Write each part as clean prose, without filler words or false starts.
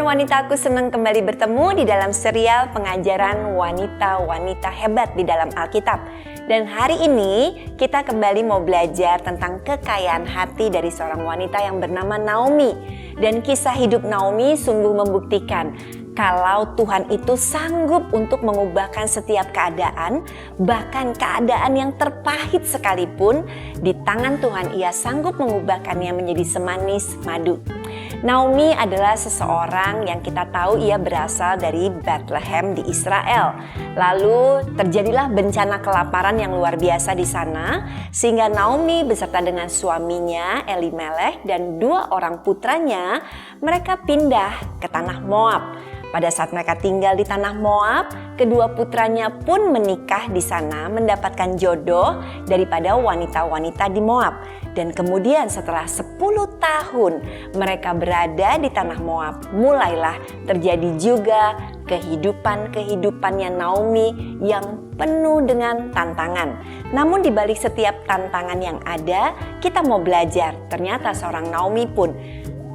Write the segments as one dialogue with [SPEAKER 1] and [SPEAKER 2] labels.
[SPEAKER 1] teman wanita, aku senang kembali bertemu di dalam serial pengajaran wanita-wanita hebat di dalam Alkitab. Dan hari ini kita kembali mau belajar tentang kekayaan hati dari seorang wanita yang bernama Naomi. Dan kisah hidup Naomi sungguh membuktikan kalau Tuhan itu sanggup untuk mengubahkan setiap keadaan, bahkan keadaan yang terpahit sekalipun, di tangan Tuhan ia sanggup mengubahkannya menjadi semanis madu. Naomi adalah seseorang yang kita tahu ia berasal dari Bethlehem di Israel. Lalu terjadilah bencana kelaparan yang luar biasa di sana, sehingga Naomi beserta dengan suaminya Elimelech dan 2 orang putranya, mereka pindah ke tanah Moab. Pada saat mereka tinggal di tanah Moab, kedua putranya pun menikah di sana, mendapatkan jodoh daripada wanita-wanita di Moab. Dan kemudian setelah 10 tahun mereka berada di tanah Moab, mulailah terjadi juga kehidupannya Naomi yang penuh dengan tantangan. Namun di balik setiap tantangan yang ada, kita mau belajar, ternyata seorang Naomi pun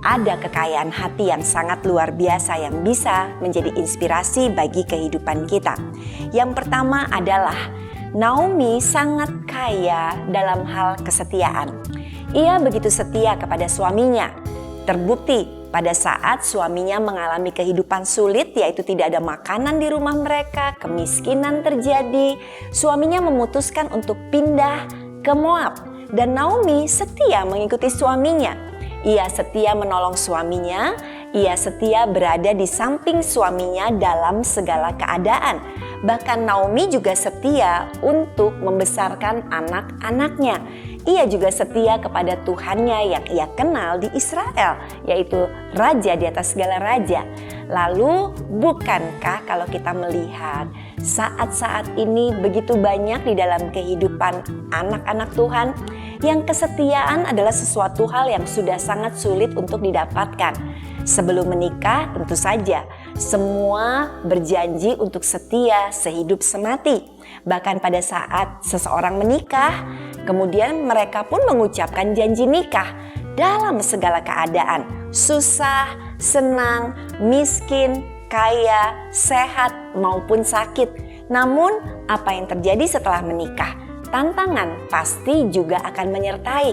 [SPEAKER 1] ada kekayaan hati yang sangat luar biasa yang bisa menjadi inspirasi bagi kehidupan kita. Yang pertama adalah Naomi sangat kaya dalam hal kesetiaan. Ia begitu setia kepada suaminya. Terbukti pada saat suaminya mengalami kehidupan sulit, yaitu tidak ada makanan di rumah mereka, kemiskinan terjadi, suaminya memutuskan untuk pindah ke Moab. Dan Naomi setia mengikuti suaminya. Ia setia menolong suaminya, ia setia berada di samping suaminya dalam segala keadaan. Bahkan Naomi juga setia untuk membesarkan anak-anaknya. Ia juga setia kepada Tuhannya yang ia kenal di Israel, yaitu Raja di atas segala raja. Lalu bukankah kalau kita melihat saat-saat ini begitu banyak di dalam kehidupan anak-anak Tuhan yang kesetiaan adalah sesuatu hal yang sudah sangat sulit untuk didapatkan. Sebelum menikah tentu saja semua berjanji untuk setia sehidup semati. Bahkan pada saat seseorang menikah, kemudian mereka pun mengucapkan janji nikah dalam segala keadaan. Susah, senang, miskin, kaya, sehat maupun sakit. Namun apa yang terjadi setelah menikah? Tantangan pasti juga akan menyertai.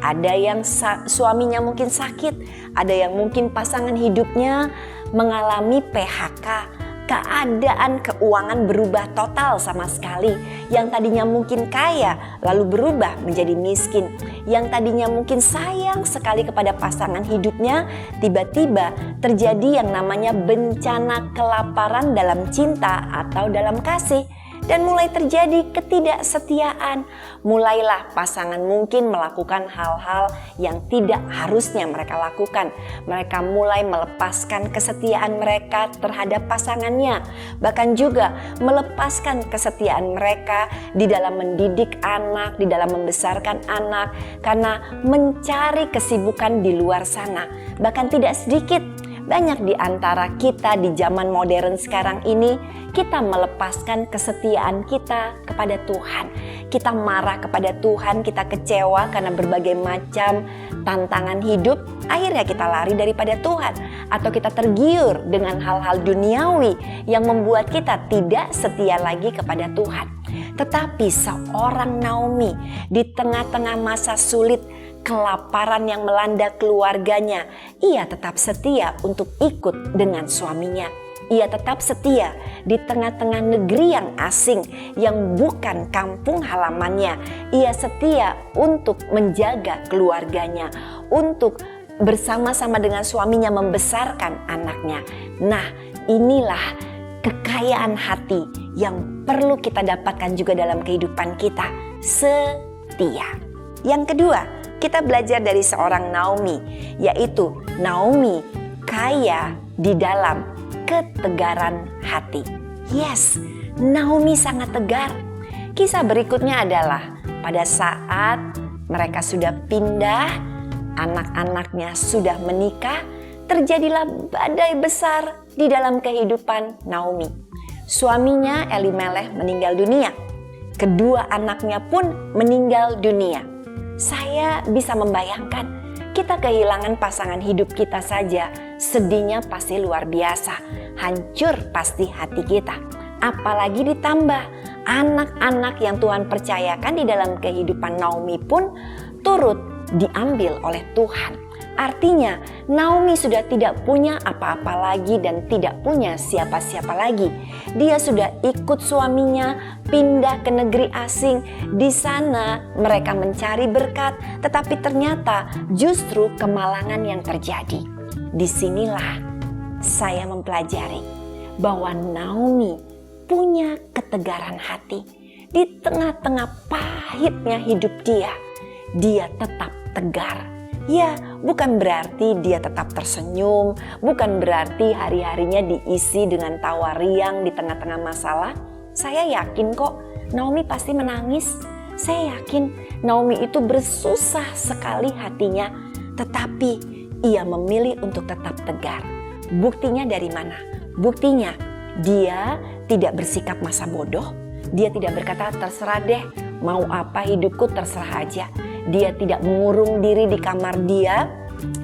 [SPEAKER 1] Ada yang suaminya mungkin sakit, ada yang mungkin pasangan hidupnya mengalami PHK. Keadaan keuangan berubah total sama sekali. Yang tadinya mungkin kaya lalu berubah menjadi miskin. Yang tadinya mungkin sayang sekali kepada pasangan hidupnya, tiba-tiba terjadi yang namanya bencana kelaparan dalam cinta atau dalam kasih. Dan mulai terjadi ketidaksetiaan. Mulailah pasangan mungkin melakukan hal-hal yang tidak harusnya mereka lakukan. Mereka mulai melepaskan kesetiaan mereka terhadap pasangannya. Bahkan juga melepaskan kesetiaan mereka di dalam mendidik anak, di dalam membesarkan anak. Karena mencari kesibukan di luar sana. Bahkan tidak sedikit. Banyak di antara kita di zaman modern sekarang ini, kita melepaskan kesetiaan kita kepada Tuhan. Kita marah kepada Tuhan, kita kecewa karena berbagai macam tantangan hidup. Akhirnya kita lari daripada Tuhan. Atau kita tergiur dengan hal-hal duniawi yang membuat kita tidak setia lagi kepada Tuhan. Tetapi seorang Naomi di tengah-tengah masa sulit, kelaparan yang melanda keluarganya, ia tetap setia untuk ikut dengan suaminya. Ia tetap setia di tengah-tengah negeri yang asing, yang bukan kampung halamannya. Ia setia untuk menjaga keluarganya, untuk bersama-sama dengan suaminya membesarkan anaknya. Nah, inilah kekayaan hati yang perlu kita dapatkan juga dalam kehidupan kita. Setia. Yang kedua, kita belajar dari seorang Naomi, yaitu Naomi kaya di dalam ketegaran hati. Yes, Naomi sangat tegar. Kisah berikutnya adalah pada saat mereka sudah pindah, anak-anaknya sudah menikah, terjadilah badai besar di dalam kehidupan Naomi. Suaminya Elimelech meninggal dunia. Kedua anaknya pun meninggal dunia. Saya bisa membayangkan Kita kehilangan pasangan hidup kita saja, sedihnya pasti luar biasa, hancur pasti hati kita. Apalagi ditambah anak-anak yang Tuhan percayakan di dalam kehidupan Naomi pun turut diambil oleh Tuhan. Artinya Naomi sudah tidak punya apa-apa lagi dan tidak punya siapa-siapa lagi. Dia sudah ikut suaminya pindah ke negeri asing. Di sana mereka mencari berkat, tetapi ternyata justru kemalangan yang terjadi. Disinilah saya mempelajari bahwa Naomi punya ketegaran hati. Di tengah-tengah pahitnya hidup dia tetap tegar. Ya, bukan berarti dia tetap tersenyum, bukan berarti hari-harinya diisi dengan tawa riang di tengah-tengah masalah. Saya yakin kok Naomi pasti menangis. Saya yakin Naomi itu bersusah sekali hatinya, tetapi ia memilih untuk tetap tegar. Buktinya dari mana? Buktinya dia tidak bersikap masa bodoh. Dia tidak berkata terserah deh, mau apa hidupku terserah aja. Dia tidak mengurung diri di kamar dia,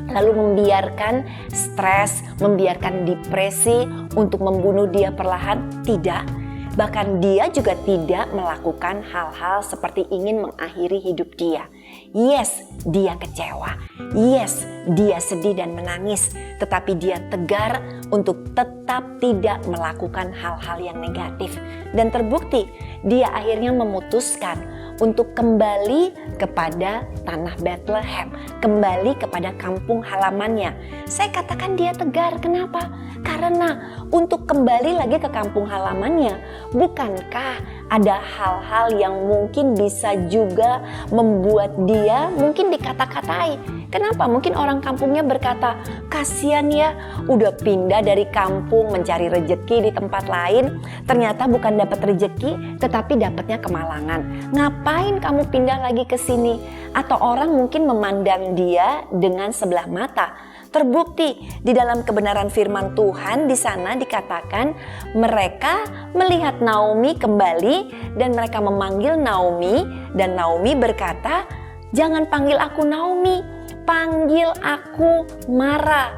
[SPEAKER 1] lalu membiarkan stres, membiarkan depresi untuk membunuh dia perlahan. Tidak. Bahkan dia juga tidak melakukan hal-hal seperti ingin mengakhiri hidup dia. Yes, dia kecewa. Yes, dia sedih dan menangis. Tetapi dia tegar untuk tetap tidak melakukan hal-hal yang negatif. Dan terbukti, dia akhirnya memutuskan untuk kembali kepada tanah Bethlehem, kembali kepada kampung halamannya. Saya katakan dia tegar, kenapa? Karena untuk kembali lagi ke kampung halamannya, bukankah ada hal-hal yang mungkin bisa juga membuat dia mungkin dikata-katai? Kenapa? Mungkin orang kampungnya berkata, kasihan ya, udah pindah dari kampung mencari rejeki di tempat lain, ternyata bukan dapat rejeki, tetapi dapatnya kemalangan. Ngapain kamu pindah lagi ke sini? Atau orang mungkin memandang dia dengan sebelah mata. Terbukti di dalam kebenaran firman Tuhan di sana dikatakan mereka melihat Naomi kembali dan mereka memanggil Naomi, dan Naomi berkata, jangan panggil aku Naomi, panggil aku Mara.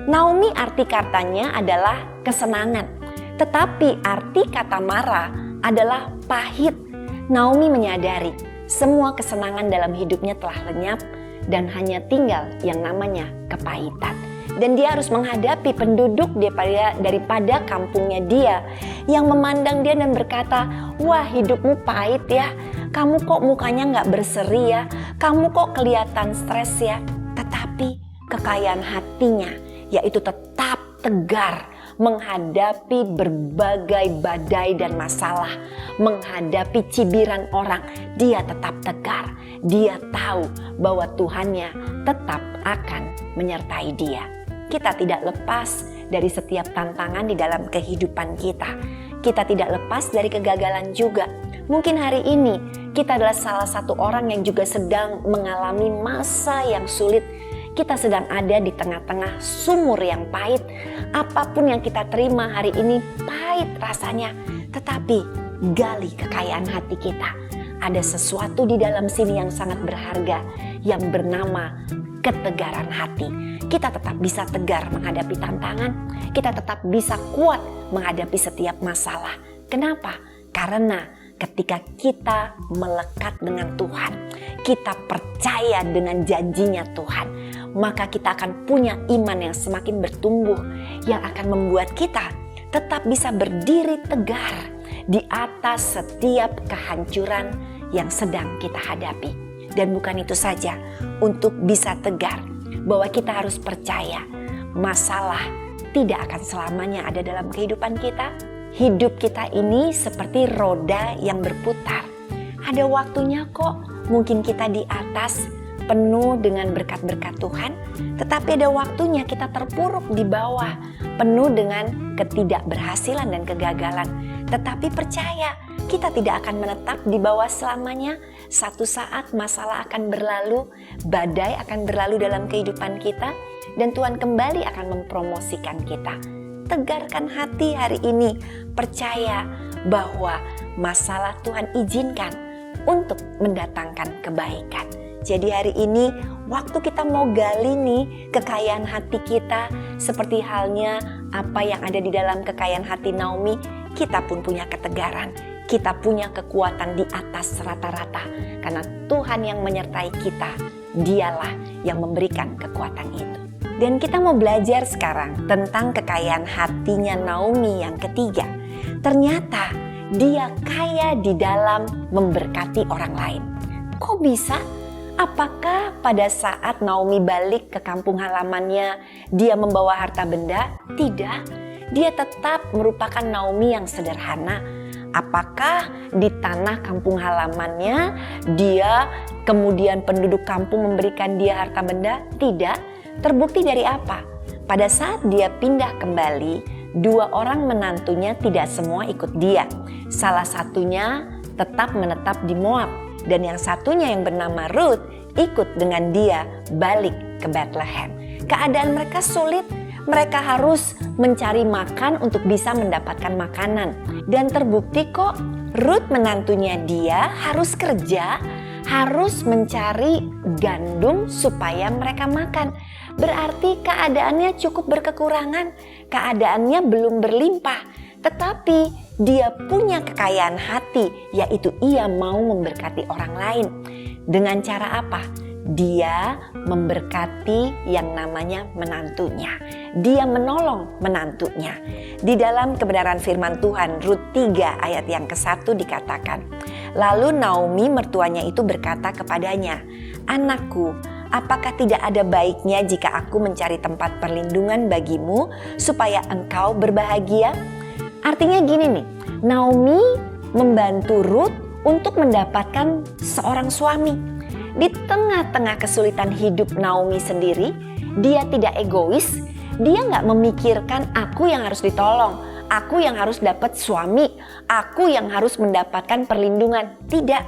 [SPEAKER 1] Naomi arti katanya adalah kesenangan, tetapi arti kata Mara adalah pahit. Naomi menyadari semua kesenangan dalam hidupnya telah lenyap dan hanya tinggal yang namanya kepahitan. Dan dia harus menghadapi penduduk daripada kampungnya dia yang memandang dia dan berkata, wah hidupmu pahit ya, kamu kok mukanya gak berseri ya, kamu kok kelihatan stres ya. Tetapi kekayaan hatinya yaitu tetap tegar menghadapi berbagai badai dan masalah, menghadapi cibiran orang. Dia tetap tegar. Dia tahu bahwa Tuhannya tetap akan menyertai dia. Kita tidak lepas dari setiap tantangan di dalam kehidupan kita. Kita tidak lepas dari kegagalan juga. Mungkin hari ini kita adalah salah satu orang yang juga sedang mengalami masa yang sulit. Kita sedang ada di tengah-tengah sumur yang pahit. Apapun yang kita terima hari ini pahit rasanya. Tetapi gali kekayaan hati kita. Ada sesuatu di dalam sini yang sangat berharga yang bernama ketegaran hati. Kita tetap bisa tegar menghadapi tantangan. Kita tetap bisa kuat menghadapi setiap masalah. Kenapa? Karena ketika kita melekat dengan Tuhan, kita percaya dengan janjinya Tuhan, maka kita akan punya iman yang semakin bertumbuh, yang akan membuat kita tetap bisa berdiri tegar di atas setiap kehancuran yang sedang kita hadapi. Dan bukan itu saja, untuk bisa tegar, bahwa kita harus percaya masalah tidak akan selamanya ada dalam kehidupan kita. Hidup kita ini seperti roda yang berputar. Ada waktunya kok, mungkin kita di atas penuh dengan berkat-berkat Tuhan, tetapi ada waktunya kita terpuruk di bawah, penuh dengan ketidakberhasilan dan kegagalan. Tetapi percaya, kita tidak akan menetap di bawah selamanya. Satu saat masalah akan berlalu, badai akan berlalu dalam kehidupan kita, dan Tuhan kembali akan mempromosikan kita. Tegarkan hati hari ini, percaya bahwa masalah Tuhan izinkan untuk mendatangkan kebaikan. Jadi hari ini waktu kita mau gali nih kekayaan hati kita, seperti halnya apa yang ada di dalam kekayaan hati Naomi, kita pun punya ketegaran, kita punya kekuatan di atas rata-rata. Karena Tuhan yang menyertai kita, Dialah yang memberikan kekuatan itu. Dan kita mau belajar sekarang tentang kekayaan hatinya Naomi yang ketiga. Ternyata dia kaya di dalam memberkati orang lain. Kok bisa? Apakah pada saat Naomi balik ke kampung halamannya, dia membawa harta benda? Tidak. Dia tetap merupakan Naomi yang sederhana. Apakah di tanah kampung halamannya, dia kemudian penduduk kampung memberikan dia harta benda? Tidak. Terbukti dari apa? Pada saat dia pindah kembali, 2 orang menantunya tidak semua ikut dia. Salah satunya tetap menetap di Moab. Dan yang satunya yang bernama Ruth ikut dengan dia balik ke Bethlehem. Keadaan mereka sulit, mereka harus mencari makan untuk bisa mendapatkan makanan. Dan terbukti kok Ruth menantunya dia harus kerja, harus mencari gandum supaya mereka makan. Berarti keadaannya cukup berkekurangan, keadaannya belum berlimpah. Tetapi dia punya kekayaan hati, yaitu ia mau memberkati orang lain. Dengan cara apa? Dia memberkati yang namanya menantunya. Dia menolong menantunya. Di dalam kebenaran firman Tuhan, Rut 3 ayat yang ke-1 dikatakan, lalu Naomi mertuanya itu berkata kepadanya, "Anakku, apakah tidak ada baiknya jika aku mencari tempat perlindungan bagimu supaya engkau berbahagia?" Artinya gini nih, Naomi membantu Ruth untuk mendapatkan seorang suami. Di tengah-tengah kesulitan hidup Naomi sendiri, dia tidak egois, dia nggak memikirkan aku yang harus ditolong, aku yang harus dapat suami, aku yang harus mendapatkan perlindungan. Tidak,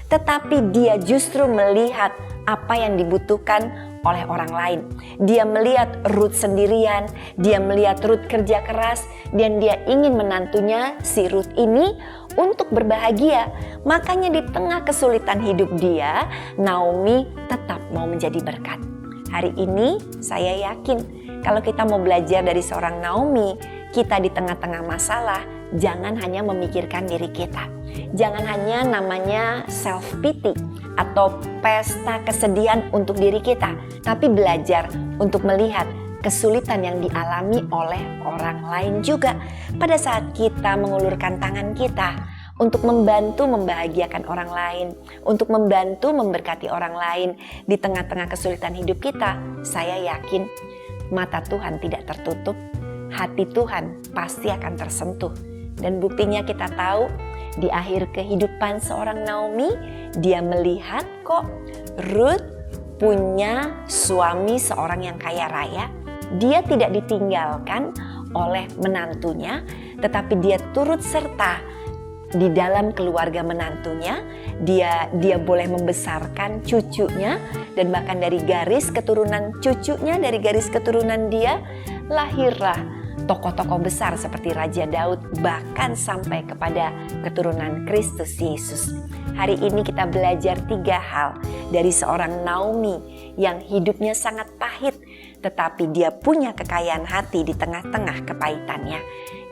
[SPEAKER 1] tetapi dia justru melihat apa yang dibutuhkan oleh orang lain. Dia melihat Ruth sendirian, dia melihat Ruth kerja keras, dan dia ingin menantunya si Ruth ini untuk berbahagia. Makanya di tengah kesulitan hidup dia, Naomi tetap mau menjadi berkat. Hari ini saya yakin kalau kita mau belajar dari seorang Naomi, kita di tengah-tengah masalah, jangan hanya memikirkan diri kita. Jangan hanya namanya self pity atau pesta kesedihan untuk diri kita, tapi belajar untuk melihat kesulitan yang dialami oleh orang lain juga. Pada saat kita mengulurkan tangan kita untuk membantu membahagiakan orang lain, untuk membantu memberkati orang lain di tengah-tengah kesulitan hidup kita, saya yakin mata Tuhan tidak tertutup, hati Tuhan pasti akan tersentuh. Dan buktinya kita tahu di akhir kehidupan seorang Naomi, dia melihat kok Ruth punya suami seorang yang kaya raya. Dia tidak ditinggalkan oleh menantunya, tetapi dia turut serta di dalam keluarga menantunya. Dia boleh membesarkan cucunya, dan bahkan dari garis keturunan cucunya, dari garis keturunan dia, lahirlah tokoh-tokoh besar seperti Raja Daud, bahkan sampai kepada keturunan Kristus Yesus. Hari ini kita belajar 3 hal dari seorang Naomi yang hidupnya sangat pahit, tetapi dia punya kekayaan hati di tengah-tengah kepahitannya.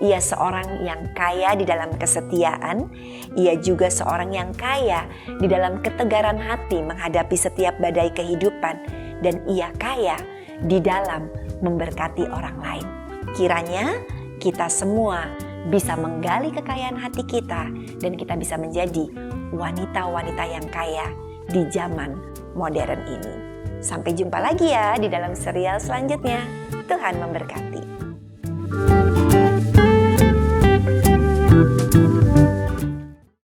[SPEAKER 1] Ia seorang yang kaya di dalam kesetiaan, ia juga seorang yang kaya di dalam ketegaran hati menghadapi setiap badai kehidupan, dan ia kaya di dalam memberkati orang lain. Kiranya kita semua bisa menggali kekayaan hati kita dan kita bisa menjadi wanita-wanita yang kaya di zaman modern ini. Sampai jumpa lagi ya di dalam serial selanjutnya. Tuhan memberkati.